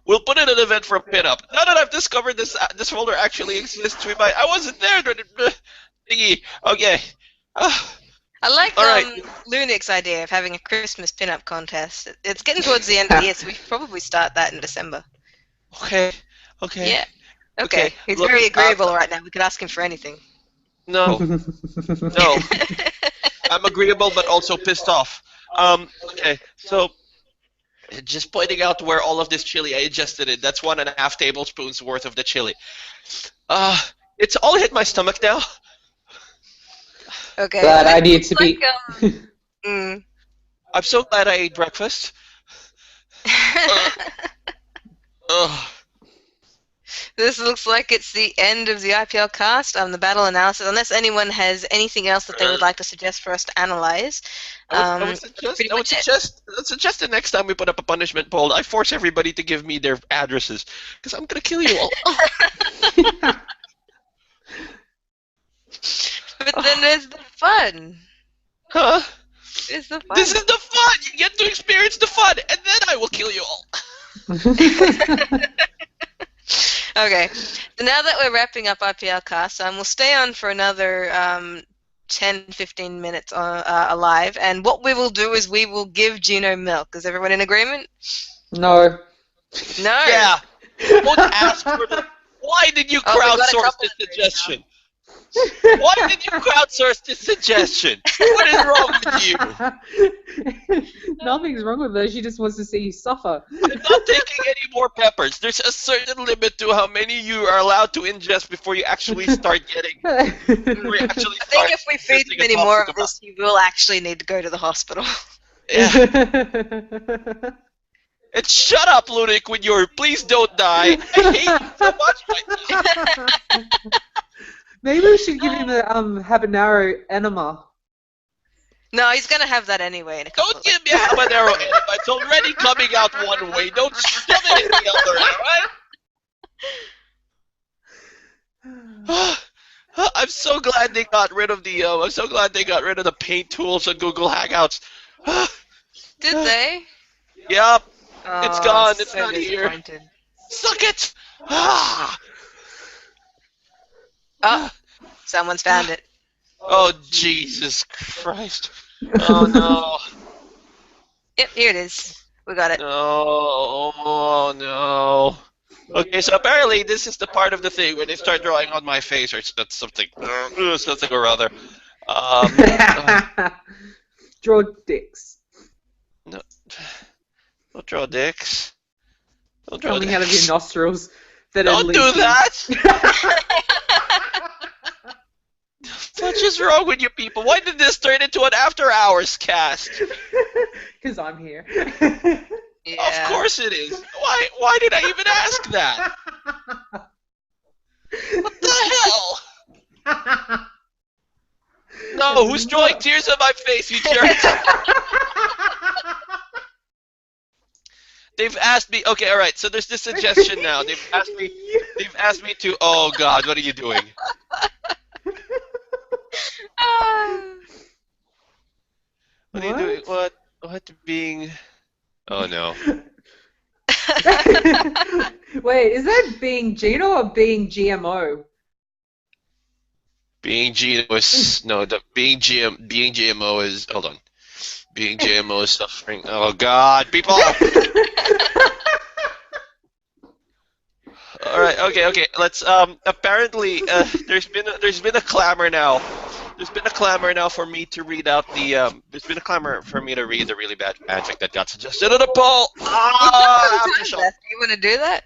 We'll put in an event for a pinup. Now that I've discovered this folder actually exists, I wasn't there. Thingy. Okay. I like right. Lunix's idea of having a Christmas pinup contest. It's getting towards the end of the year, so we should probably start that in December. Okay. Yeah. Okay. He's very agreeable right now. We could ask him for anything. No. I'm agreeable, but also pissed off. Okay. So, just pointing out where all of this chili, I ingested it. That's 1.5 tablespoons worth of the chili. It's all hit my stomach now. Okay. Glad I need to be. I'm so glad I ate breakfast. This looks like it's the end of the IPL cast, the battle analysis, unless anyone has anything else that they would like to suggest for us to analyze. I would suggest the next time we put up a punishment poll, I force everybody to give me their addresses, because I'm going to kill you all. But then there's the fun. Huh? It's the fun. This is the fun! You get to experience the fun, and then I will kill you all. Okay, so now that we're wrapping up IPL cast, we'll stay on for another 10-15 minutes alive, and what we will do is we will give Geno milk. Is everyone in agreement? No. No. Yeah. Don't ask for the. Why did you crowdsource this suggestion? Why did you crowdsource this suggestion? What is wrong with you? Nothing's wrong with her. She just wants to see you suffer. I'm not taking any more peppers. There's a certain limit to how many you are allowed to ingest before you actually start getting. I think if we feed him any more of this, he will actually need to go to the hospital. Yeah. And shut up, Ludic, with your "please don't die." I hate you so much. Maybe we should give him the habanero enema. No, he's gonna have that anyway. In a couple Don't give me a habanero enema. It's already coming out one way. Don't shove it in the other, alright? I'm so glad they got rid of the. I'm so glad they got rid of the paint tools on Google Hangouts. Did they? Yep. Oh, It's gone. It's so not here. Suck it! Oh, someone's found it. Oh, Jesus Christ. Oh, no. Yep, here it is. We got it. No. Oh, no. Okay, so apparently this is the part of the thing where they start drawing on my face or something or other. Draw dicks. No. Don't draw dicks. Don't draw Coming dicks. out of your nostrils. Don't do that! What is wrong with you people? Why did this turn into an after hours cast? Because I'm here. Yeah. Of course it is. Why did I even ask that? What the hell? No, who's drawing tears on my face, you jerk? They've asked me. Okay, all right. So there's this suggestion now. They've asked me to. Oh God, what are you doing? What are you doing? What being? Oh no. Wait, is that being Gino or being GMO? Being GMO is being GMO is hold on. Being GMO is suffering. Oh God, people! All right, okay. Let's apparently there's been a clamor now. There's been a clamor now for me to read out the there's been a clamor for me to read the really bad fanfic that got suggested on the poll. Do you want to do that?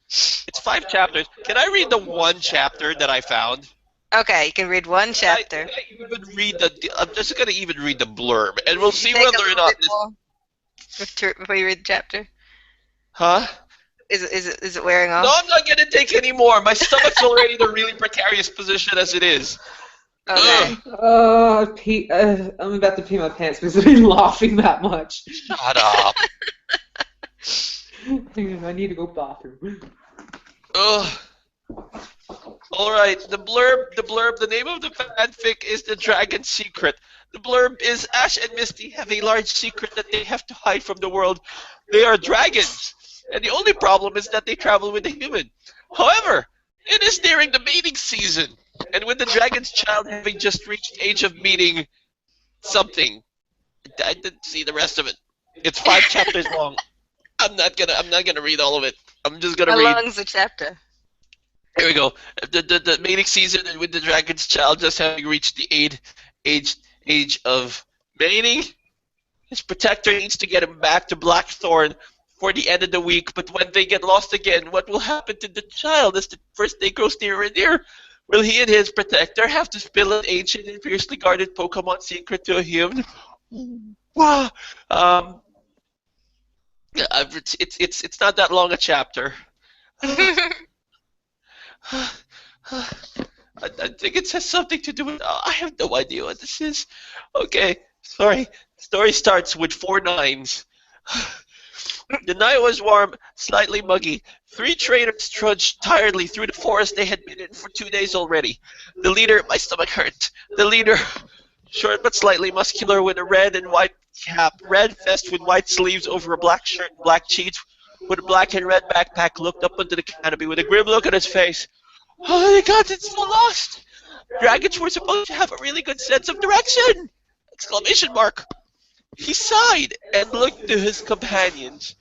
It's 5 chapters. Can I read the one chapter that I found? Okay, you can read one chapter. I'm just gonna even read the blurb, and we'll see whether or not before you read the chapter. Huh? Is it wearing off? No, I'm not gonna take any more. My stomach's already in a really precarious position as it is. Okay. I'm about to pee my pants because I've been laughing that much. Shut up. Hang on, I need to go bathroom. Ugh. Alright, the blurb, the name of the fanfic is The Dragon's Secret. The blurb is Ash and Misty have a large secret that they have to hide from the world. They are dragons, and the only problem is that they travel with a human. However, it is nearing the mating season, and with the dragon's child having just reached the age of meeting something. I didn't see the rest of it. It's 5 chapters long. I'm not gonna read all of it. I'm just gonna read. How long's the chapter? Here we go. The mating season, and with the dragon's child just having reached the age of mating, his protector needs to get him back to Blackthorn for the end of the week. But when they get lost again, what will happen to the child as the first day grows nearer and nearer? Will he and his protector have to spill an ancient and fiercely guarded Pokemon secret to a human? Wow. It's not that long a chapter. I think it has something to do with. I have no idea what this is. Okay, sorry. Story starts with 4 9s. The night was warm, slightly muggy. 3 traders trudged tiredly through the forest they had been in for 2 days already. The leader, my stomach hurt. The leader, short but slightly muscular, with a red and white cap, red vest with white sleeves over a black shirt and black jeans, with a black and red backpack, looked up into the canopy with a grim look on his face. Oh my God, it's so lost! Dragons were supposed to have a really good sense of direction! Exclamation mark! He sighed and looked to his companions.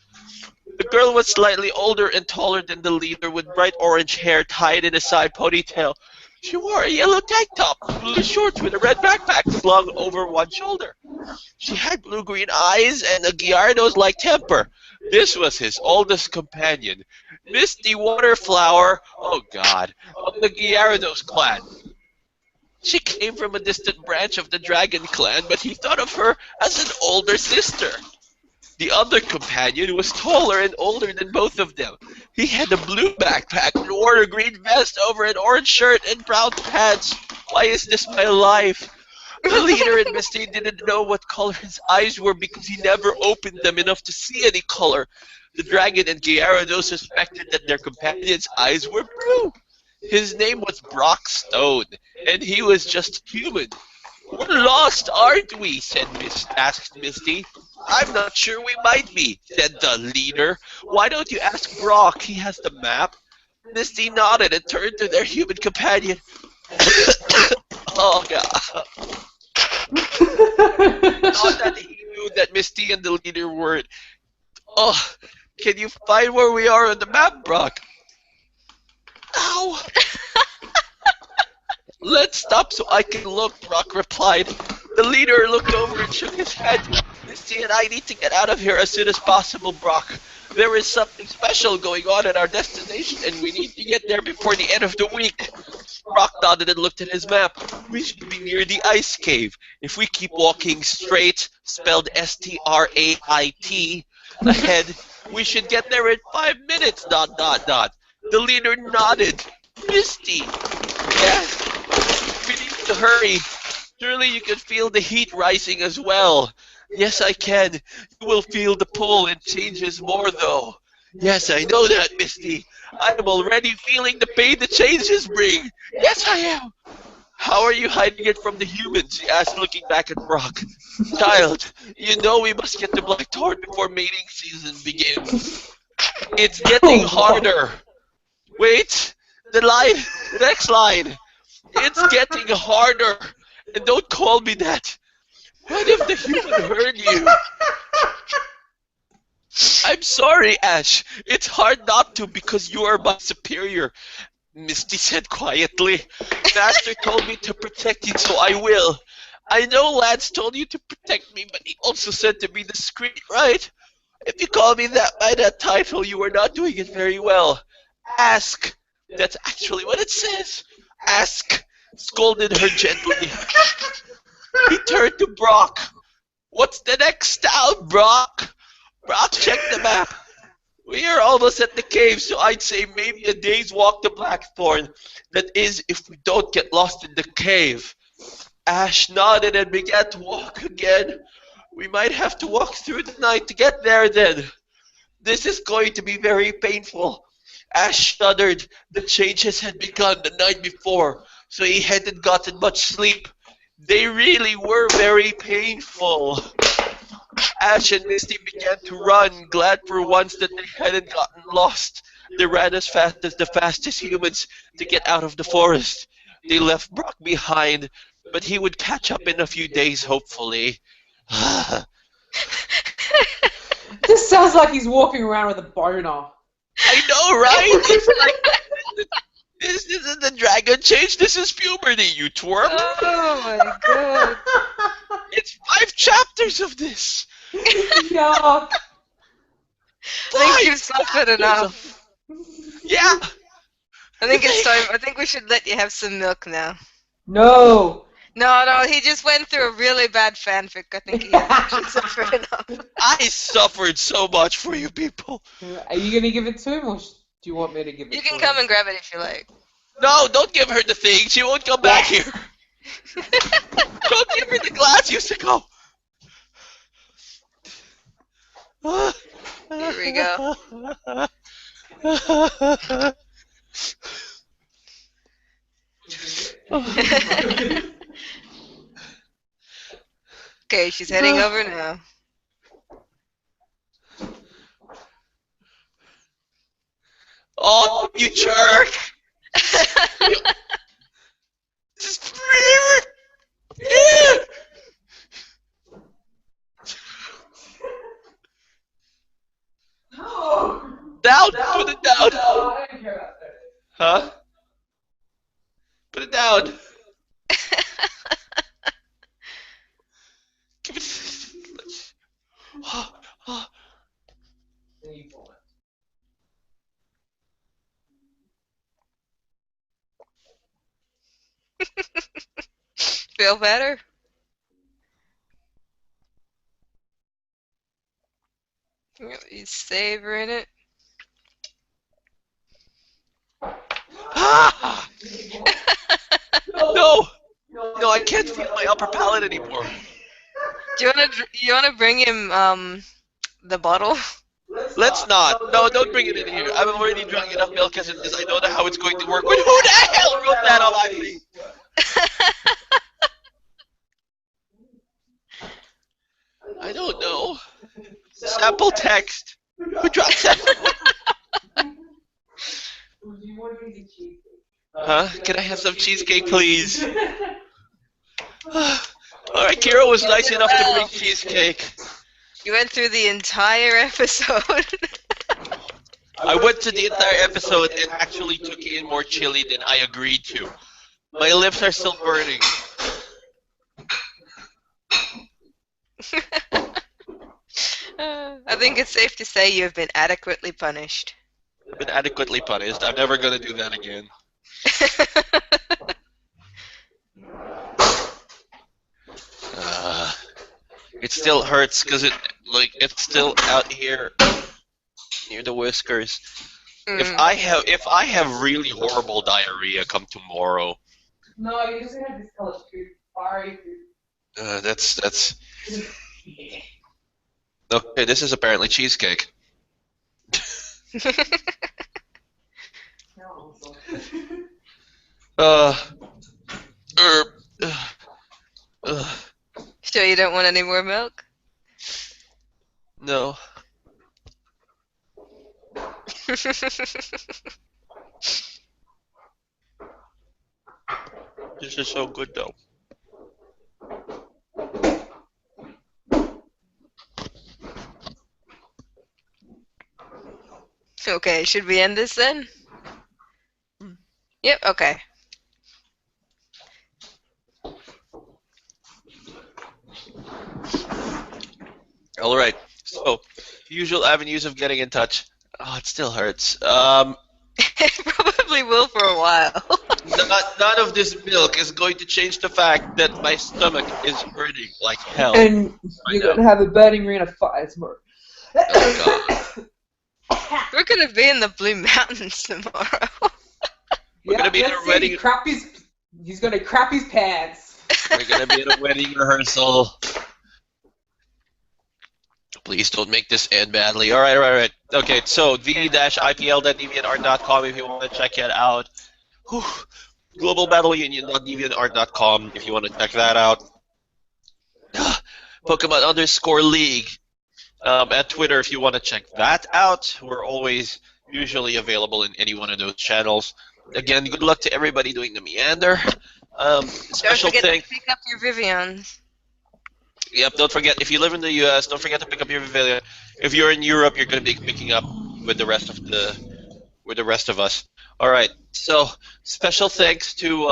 The girl was slightly older and taller than the leader, with bright orange hair tied in a side ponytail. She wore a yellow tank top, blue shorts with a red backpack slung over one shoulder. She had blue-green eyes and a Gyarados-like temper. This was his oldest companion, Misty Waterflower, oh god, of the Gyarados clan. She came from a distant branch of the Dragon clan, but he thought of her as an older sister. The other companion was taller and older than both of them. He had a blue backpack and wore a green vest over an orange shirt and brown pants. Why is this my life? The leader in Misty didn't know what color his eyes were because he never opened them enough to see any color. The dragon and Gyarados suspected that their companion's eyes were blue. His name was Brock Stone, and he was just human. "We're lost, aren't we?" asked Misty. "I'm not sure we might be," said the leader. "Why don't you ask Brock? He has the map." Misty nodded and turned to their human companion. Oh god. Not that he knew that Misty and the leader weren't. "Oh, can you find where we are on the map, Brock?" "Ow!" "Let's stop so I can look," Brock replied. The leader looked over and shook his head. "Misty and I need to get out of here as soon as possible, Brock. There is something special going on at our destination, and we need to get there before the end of the week." Brock nodded and looked at his map. "We should be near the ice cave. If we keep walking straight, spelled Strait, ahead, we should get there in 5 minutes, ... The leader nodded. "Misty." "Yes, we need to hurry. Surely you can feel the heat rising as well." "Yes, I can. You will feel the pull and changes more, though." "Yes, I know that, Misty. I am already feeling the pain the changes bring." "Yes, I am." "How are you hiding it from the humans?" he asked, looking back at Brock. "Child, you know we must get to Blackthorn before mating season begins. It's getting harder." "Wait, the next line. It's getting harder. And don't call me that. What if the human heard you?" "I'm sorry, Ash. It's hard not to because you are my superior," Misty said quietly. "Master told me to protect you, so I will. I know Lance told you to protect me, but he also said to be discreet, right? If you call me that by that title, you are not doing it very well. Ask." That's actually what it says. "Ask," scolded her gently. He turned to Brock. "What's the next town, Brock?" Brock checked the map. "We are almost at the cave, so I'd say maybe a day's walk to Blackthorn. That is, if we don't get lost in the cave." Ash nodded and began to walk again. "We might have to walk through the night to get there then. This is going to be very painful." Ash shuddered. The changes had begun the night before, so he hadn't gotten much sleep. They really were very painful. Ash and Misty began to run, glad for once that they hadn't gotten lost. They ran as fast as the fastest humans to get out of the forest. They left Brock behind, but he would catch up in a few days, hopefully. This sounds like he's walking around with a boner. I know, right? It's like, this isn't the dragon change, this is puberty, you twerp. Oh my god. It's 5 chapters of this. Yuck. I think you've suffered enough. Yeah. I think it's time. I think we should let you have some milk now. No. No, he just went through a really bad fanfic. I think he should suffer enough. I suffered so much for you people. Are you gonna give it to him, or do you want me to give it to him? You can come and grab it if you like. No, don't give her the thing. She won't come back here. Don't give her the glass, you sicko. Here we go. Okay, she's heading over now. Oh, you jerk! No. Down! Put it down! I don't care about that. Huh? Put it down! Give it. Feel better? He's savoring it. Ah! No! No, I can't feel my upper palate anymore. Do you wanna bring him the bottle? Let's not. No, don't bring it in here. I've already drunk enough milk as it is. I don't know how it's going to work. But who the hell wrote that on my thing? I don't know. Sample text. Who dropped that? Huh? Can I have some cheesecake, please? Alright, Kira was nice enough to bring cheesecake. You went through the entire episode. I went to the entire episode and actually took in more chili than I agreed to. My lips are still burning. I think it's safe to say you have been adequately punished. I've been adequately punished. I'm never gonna do that again. It still hurts because it's still out here near the whiskers. If I have really horrible diarrhea come tomorrow. No, you just have this color food. Fiery food. That's okay. This is apparently cheesecake. Sure you don't want any more milk? No. This is so good though. Okay, should we end this then? Yep, okay. Alright, so usual avenues of getting in touch. Oh, it still hurts. It probably will for a while. None of this milk is going to change the fact that my stomach is hurting like hell. And you're going to have a burning ring of fire tomorrow. Oh, God. We're gonna be in the Blue Mountains tomorrow. We're gonna be at a wedding. He's gonna crap his pants. We're gonna be at a wedding rehearsal. Please don't make this end badly. Alright. Okay, so v-ipl.deviantart.com if you want to check it out. Whew. Globalbattleunion.deviantart.com if you want to check that out. Pokemon_League at Twitter if you want to check that out. We're always usually available in any one of those channels. Again, good luck to everybody doing the Meander. Special don't forget thanks. to pick up your Vivillons. Yep, don't forget, if you live in the US, don't forget to pick up your Vivillon. If you're in Europe, you're going to be picking up with the rest of us. All right. So, special thanks to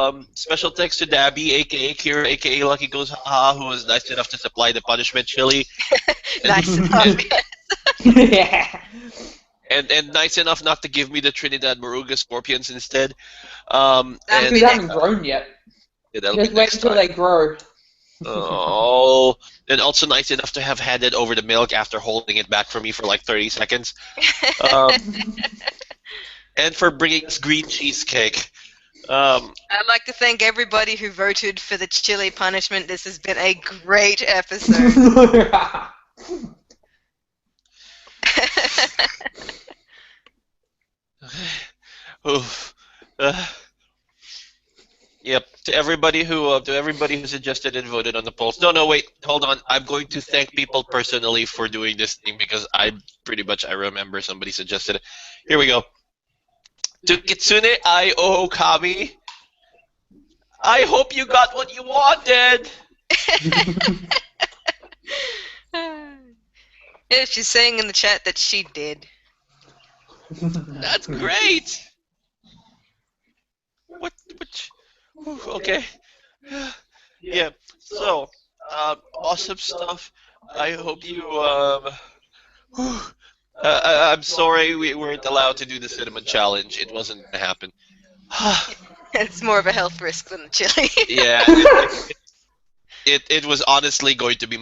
Dabby, aka Kira, aka Lucky Goes Haha, who was nice enough to supply the punishment chili. Nice enough. Yeah. And nice enough not to give me the Trinidad Moruga Scorpions instead. Because they haven't grown yet. Yeah, that'll Just be wait next until time. they grow. Oh, and also nice enough to have handed over the milk after holding it back for me for like 30 seconds. And for bringing us green cheesecake. I'd like to thank everybody who voted for the chili punishment. This has been a great episode. Yep. To everybody who suggested and voted on the polls. No, wait, hold on. I'm going to thank people personally for doing this thing because I remember somebody suggested it. Here we go. To Kitsune Ai Ohokami, I hope you got what you wanted. Yeah, she's saying in the chat that she did. That's great. What? Okay. Yeah. So, awesome stuff. I hope you I'm sorry we weren't allowed to do the cinnamon challenge. It wasn't gonna happen. It's more of a health risk than the chili. Yeah, it was honestly going to be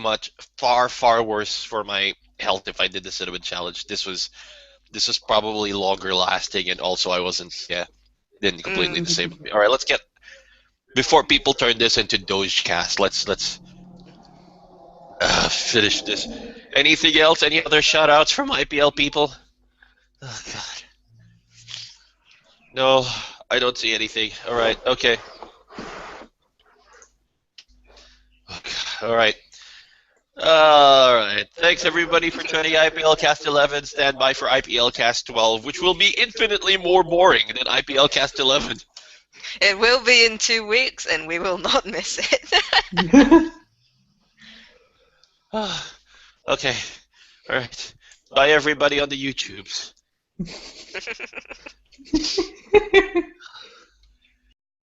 far worse for my health if I did the cinnamon challenge. This was probably longer lasting, and also I didn't completely disable me. All right, let's get before people turn this into Dogecast. Let's finish this. Anything else? Any other shout outs from IPL people? Oh God, no, I don't see anything. All right, okay. Oh, God. All right. All right. Thanks everybody for joining IPL Cast 11. Stand by for IPL Cast 12, which will be infinitely more boring than IPL Cast 11. It will be in 2 weeks, and we will not miss it. Okay. All right. Bye everybody on the YouTubes.